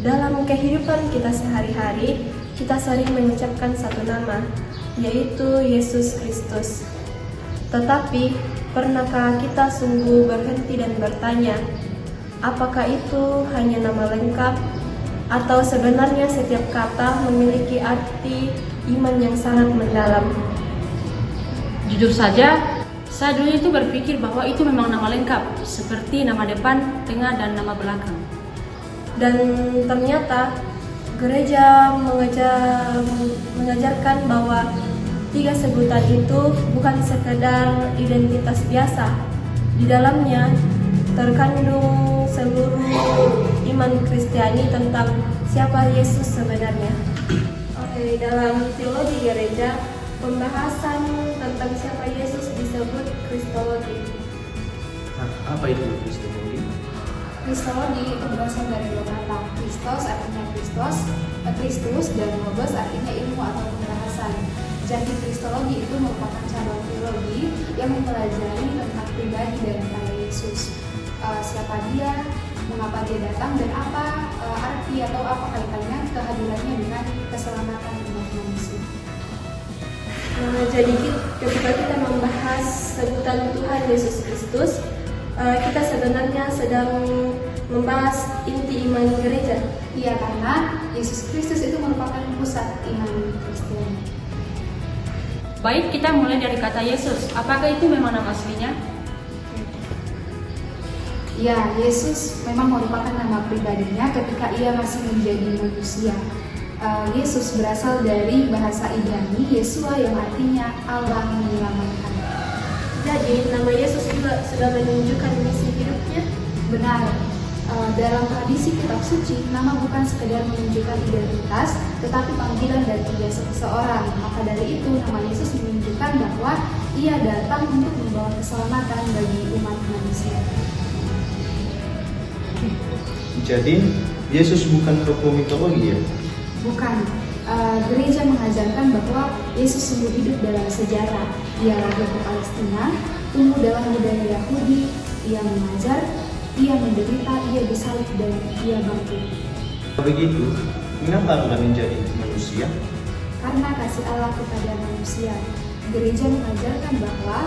Dalam kehidupan kita sehari-hari, kita sering mengucapkan satu nama, yaitu Yesus Kristus. Tetapi, pernahkah kita sungguh berhenti dan bertanya, apakah itu hanya nama lengkap? Atau sebenarnya setiap kata memiliki arti iman yang sangat mendalam? Jujur saja, saya dulu itu berpikir bahwa itu memang nama lengkap, seperti nama depan, tengah, dan nama belakang. Dan ternyata gereja mengajarkan bahwa 3 sebutan itu bukan sekedar identitas biasa. Di dalamnya terkandung seluruh iman Kristiani tentang siapa Yesus sebenarnya. Oke, dalam teologi gereja, pembahasan tentang siapa Yesus disebut kristologi. Nah, apa itu kristologi? Kristologi itu berasal dari dua kata, Kristos artinya Kristus, dan logos artinya ilmu atau pembahasan. Jadi kristologi itu merupakan cabang teologi yang mempelajari tentang pribadi dan karya Yesus. Siapa dia, mengapa dia datang, dan apa arti atau apa kaitannya kehadirannya dengan keselamatan umat manusia. Jadi ketika kita membahas sebutan Tuhan Yesus Kristus, kita sebenarnya sedang membahas inti iman gereja. Iya, karena Yesus Kristus itu merupakan pusat iman Kristen. Baik, kita mulai dari kata Yesus. Apakah itu memang nama aslinya? Ya, Yesus memang merupakan nama pribadinya ketika ia masih menjadi manusia. Yesus berasal dari bahasa Ibrani, Yesua, yang artinya Allah yang menyelamatkan. Jadi nama Yesus juga sudah menunjukkan misi hidupnya. Benar, dalam tradisi kitab suci, nama bukan sekedar menunjukkan identitas, tetapi panggilan dari jasa seseorang. Maka dari itu, nama Yesus menunjukkan bahwa ia datang untuk membawa keselamatan bagi umat manusia. Jadi, Yesus bukan tokoh mitologi ya? Bukan. Gereja mengajarkan bahwa Yesus sungguh hidup dalam sejarah. Ia lahir di Palestina, tumbuh dalam budaya Yahudi, ia mengajar, ia menderita, ia disalib, dan ia bangkit. Begitu, mengapa Allah menjadi manusia? Karena kasih Allah kepada manusia. Gereja mengajarkan bahwa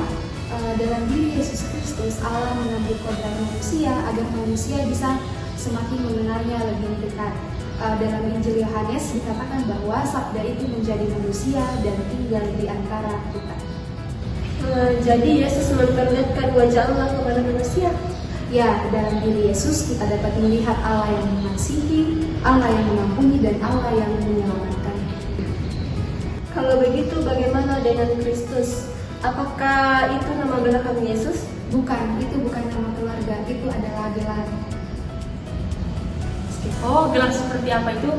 dalam diri Yesus Kristus Allah mengambil kodrat manusia agar manusia bisa semakin mengenalnya lebih dekat. Dalam Injil Yohanes dikatakan bahwa sabda itu menjadi manusia dan tinggal di antara kita. Jadi Yesus memperlihatkan wajah Allah kepada manusia. Ya, dalam diri Yesus kita dapat melihat Allah yang mengasihi, Allah yang mengampuni, dan Allah yang menyelamatkan. Kalau begitu bagaimana dengan Kristus? Apakah itu nama belakang Yesus? Bukan, itu bukan nama keluarga, itu adalah gelar. Oh, gelar seperti apa itu?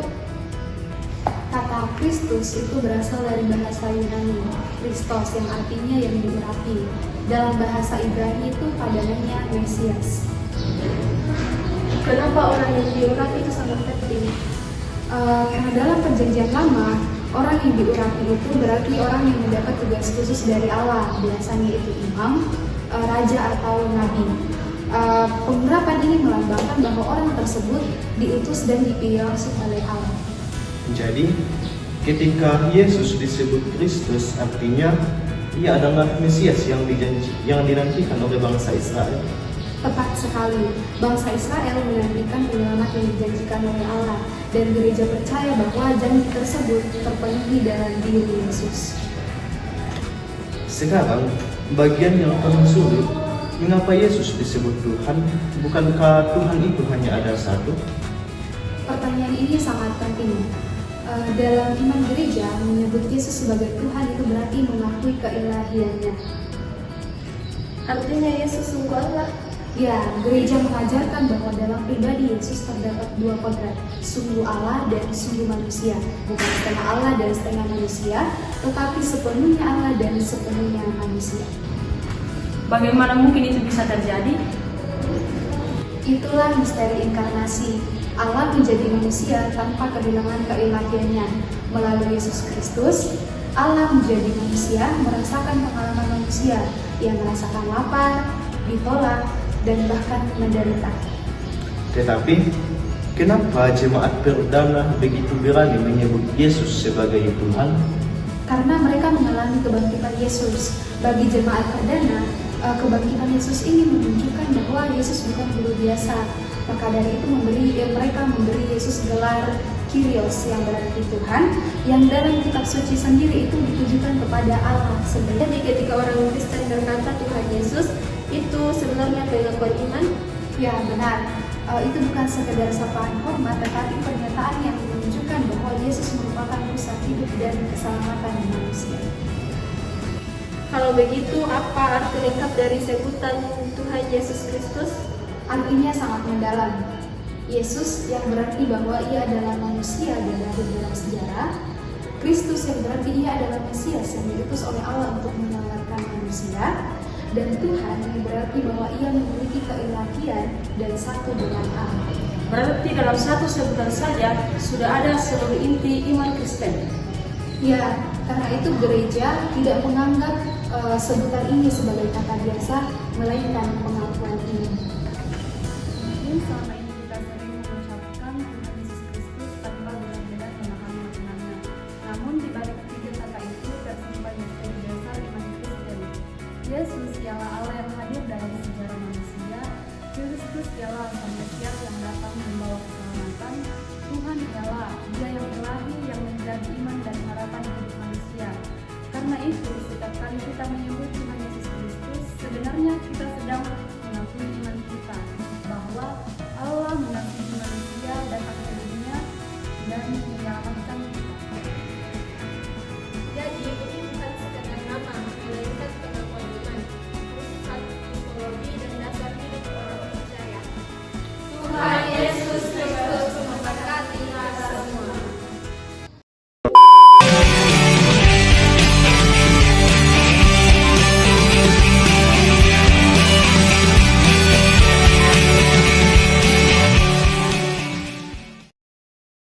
Kata Kristus itu berasal dari bahasa Yunani, Kristos, yang artinya yang diurapi. Dalam bahasa Ibrani itu padanannya Mesias. Kenapa orang yang diurapi itu sangat penting? Karena dalam perjanjian lama, orang yang diurapi itu berarti orang yang mendapat tugas khusus dari Allah. Biasanya itu imam, raja, atau nabi. Pengurapan ini melambangkan bahwa orang tersebut diutus dan dipilih langsung oleh Allah. Jadi, ketika Yesus disebut Kristus, artinya ia adalah Mesias yang dinantikan oleh bangsa Israel. Tepat sekali, bangsa Israel menantikan penyelamat yang dijanjikan oleh Allah, dan gereja percaya bahwa janji tersebut terpenuhi dalam diri Yesus. Sekarang, bagian yang paling sulit, mengapa Yesus disebut Tuhan? Bukankah Tuhan itu hanya ada satu? Pertanyaan ini sangat penting. Dalam iman gereja, menyebut Yesus sebagai Tuhan itu berarti mengakui keilahiannya. Artinya Yesus sungguh Allah. Ya, gereja mengajarkan bahwa dalam pribadi Yesus terdapat dua kodrat, sungguh Allah dan sungguh manusia. Bukan setengah Allah dan setengah manusia, tetapi sepenuhnya Allah dan sepenuhnya manusia. Bagaimana mungkin itu bisa terjadi? Itulah misteri inkarnasi. Allah menjadi manusia tanpa kehilangan keilahiannya. Melalui Yesus Kristus, Allah menjadi manusia, merasakan pengalaman manusia. Ia merasakan lapar, ditolak, dan bahkan menderita. Tetapi, Kenapa jemaat perdana begitu berani menyebut Yesus sebagai Tuhan? Karena mereka mengalami kebangkitan Yesus. Bagi jemaat perdana, kebangkitan Yesus ini menunjukkan bahwa Yesus bukan guru biasa. Maka dari itu mereka memberi Yesus gelar Kyrios yang berarti Tuhan, yang dalam kitab suci sendiri itu ditujukan kepada Allah. Jadi ketika orang Kristen berkata Tuhan Yesus, itu sebenarnya pengakuan iman. Ya benar, itu bukan sekedar sapaan hormat, tetapi pernyataan yang menunjukkan bahwa Yesus merupakan pusat hidup dan keselamatan manusia. Kalau begitu, apa arti lengkap dari sebutan Tuhan Yesus Kristus? Artinya sangat mendalam. Yesus yang berarti bahwa ia adalah manusia dan lahir dalam sejarah. Kristus yang berarti ia adalah Mesias yang diutus oleh Allah untuk menyelamatkan manusia. Dan Tuhan yang berarti bahwa ia memiliki keilahian dan satu dengan Allah. Berarti dalam satu sebutan saja sudah ada seluruh inti iman Kristen. Ya, karena itu gereja tidak menganggap sebutan ini sebagai kata biasa, melainkan pengakuan ini. Selama